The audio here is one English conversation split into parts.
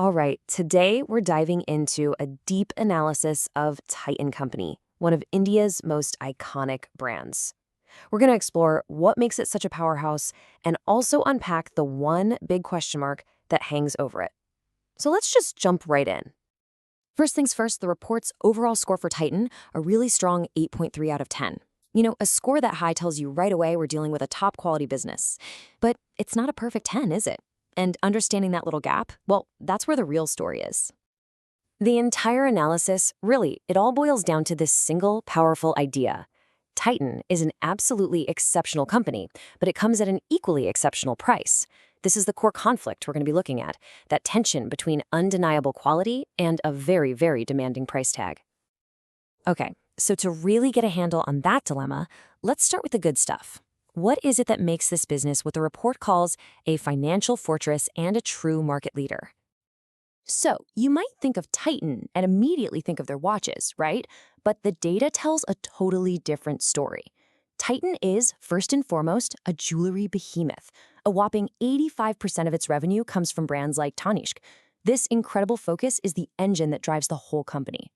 All right, today we're diving into a deep analysis of Titan Company, one of India's most iconic brands. We're going to explore what makes it such a powerhouse and also unpack the one big question mark that hangs over it. So let's just jump right in. First things first, the report's overall score for Titan, a really strong 8.3 out of 10. You know, a score that high tells you right away we're dealing with a top quality business. But it's not a perfect 10, is it? And understanding that little gap, well, that's where the real story is. The entire analysis, really, it all boils down to this single, powerful idea. Titan is an absolutely exceptional company, but it comes at an equally exceptional price. This is the core conflict we're going to be looking at, that tension between undeniable quality and a very, very demanding price tag. Okay, so to really get a handle on that dilemma, let's start with the good stuff. What is it that makes this business what the report calls a financial fortress and a true market leader? So, you might think of Titan and immediately think of their watches, right? But the data tells a totally different story. Titan is, first and foremost, a jewelry behemoth. A whopping 85% of its revenue comes from brands like Tanishq. This incredible focus is the engine that drives the whole company.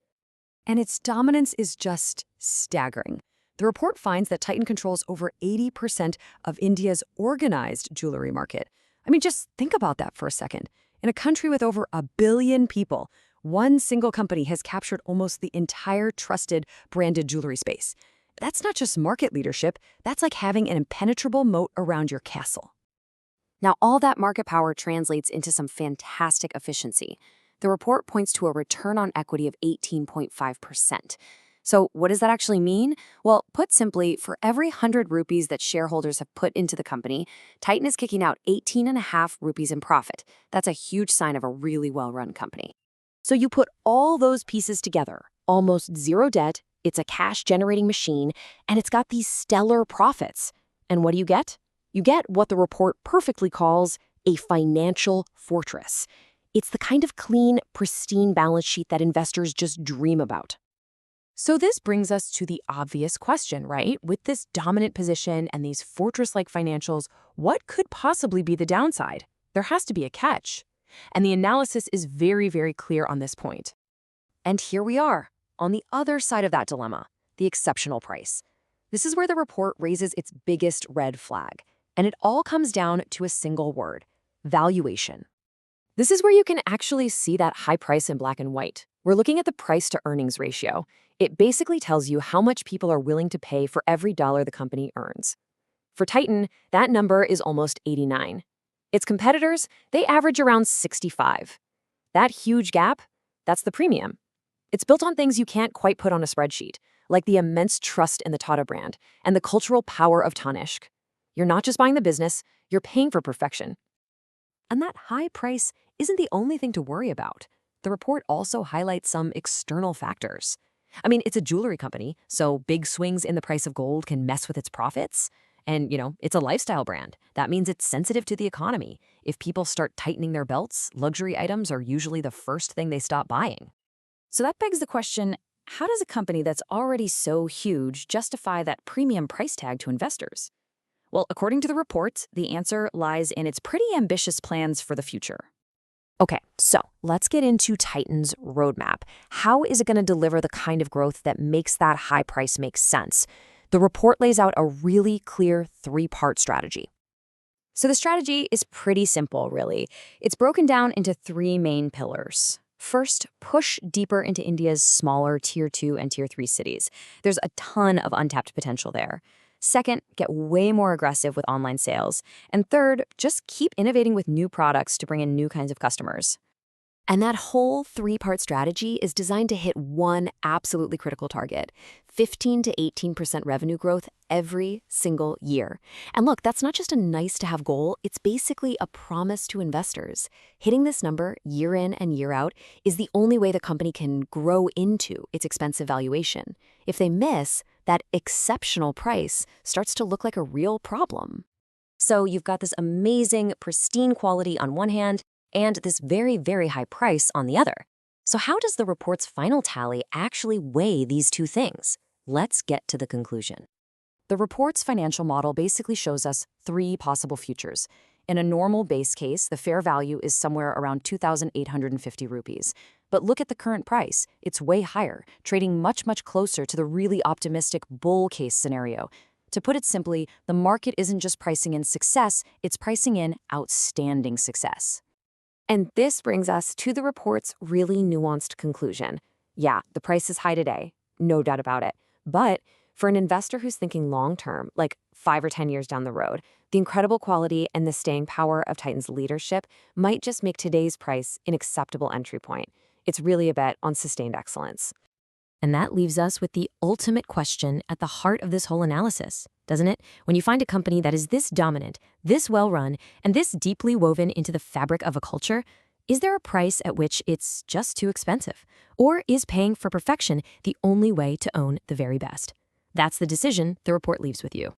And its dominance is just staggering. The report finds that Titan controls over 80% of India's organized jewelry market. I mean, just think about that for a second. In a country with over 1 billion people, one single company has captured almost the entire trusted branded jewelry space. That's not just market leadership, that's like having an impenetrable moat around your castle. Now, all that market power translates into some fantastic efficiency. The report points to a return on equity of 18.5%. So what does that actually mean? Well, put simply, for every 100 rupees that shareholders have put into the company, Titan is kicking out 18.5 rupees in profit. That's a huge sign of a really well-run company. So you put all those pieces together, almost zero debt, it's a cash-generating machine, and it's got these stellar profits. And what do you get? You get what the report perfectly calls a financial fortress. It's the kind of clean, pristine balance sheet that investors just dream about. So this brings us to the obvious question, right? With this dominant position and these fortress-like financials, what could possibly be the downside? There has to be a catch. And the analysis is very, very clear on this point. And here we are, on the other side of that dilemma, the exceptional price. This is where the report raises its biggest red flag. And it all comes down to a single word: valuation. This is where you can actually see that high price in black and white. We're looking at the price-to-earnings ratio. It basically tells you how much people are willing to pay for every dollar the company earns. For Titan, that number is almost 89. Its competitors, they average around 65. That huge gap, that's the premium. It's built on things you can't quite put on a spreadsheet, like the immense trust in the Tata brand and the cultural power of Tanishq. You're not just buying the business, you're paying for perfection. And that high price isn't the only thing to worry about. The report also highlights some external factors. I mean, it's a jewelry company, so big swings in the price of gold can mess with its profits. And, it's a lifestyle brand. That means it's sensitive to the economy. If people start tightening their belts, luxury items are usually the first thing they stop buying. So that begs the question, how does a company that's already so huge justify that premium price tag to investors? Well, according to the report, the answer lies in its pretty ambitious plans for the future. Okay, so let's get into Titan's roadmap. How is it going to deliver the kind of growth that makes that high price make sense? The report lays out a really clear 3-part strategy. So the strategy is pretty simple, really. It's broken down into 3 main pillars. First, push deeper into India's smaller Tier 2 and Tier 3 cities. There's a ton of untapped potential there. Second, get way more aggressive with online sales. And third, just keep innovating with new products to bring in new kinds of customers. And that whole 3-part strategy is designed to hit one absolutely critical target: 15 to 18% revenue growth every single year. And look, that's not just a nice-to-have goal, it's basically a promise to investors. Hitting this number year in and year out is the only way the company can grow into its expensive valuation. If they miss, that exceptional price starts to look like a real problem. So you've got this amazing, pristine quality on one hand, and this very, very high price on the other. So how does the report's final tally actually weigh these two things? Let's get to the conclusion. The report's financial model basically shows us 3 possible futures. In a normal base case, the fair value is somewhere around 2,850 rupees. But look at the current price. It's way higher, trading much, much closer to the really optimistic bull case scenario. To put it simply, the market isn't just pricing in success, it's pricing in outstanding success. And this brings us to the report's really nuanced conclusion. Yeah, the price is high today, no doubt about it. But for an investor who's thinking long-term, like 5 or 10 years down the road, the incredible quality and the staying power of Titan's leadership might just make today's price an acceptable entry point. It's really a bet on sustained excellence. And that leaves us with the ultimate question at the heart of this whole analysis, doesn't it? When you find a company that is this dominant, this well-run, and this deeply woven into the fabric of a culture, is there a price at which it's just too expensive? Or is paying for perfection the only way to own the very best? That's the decision the report leaves with you.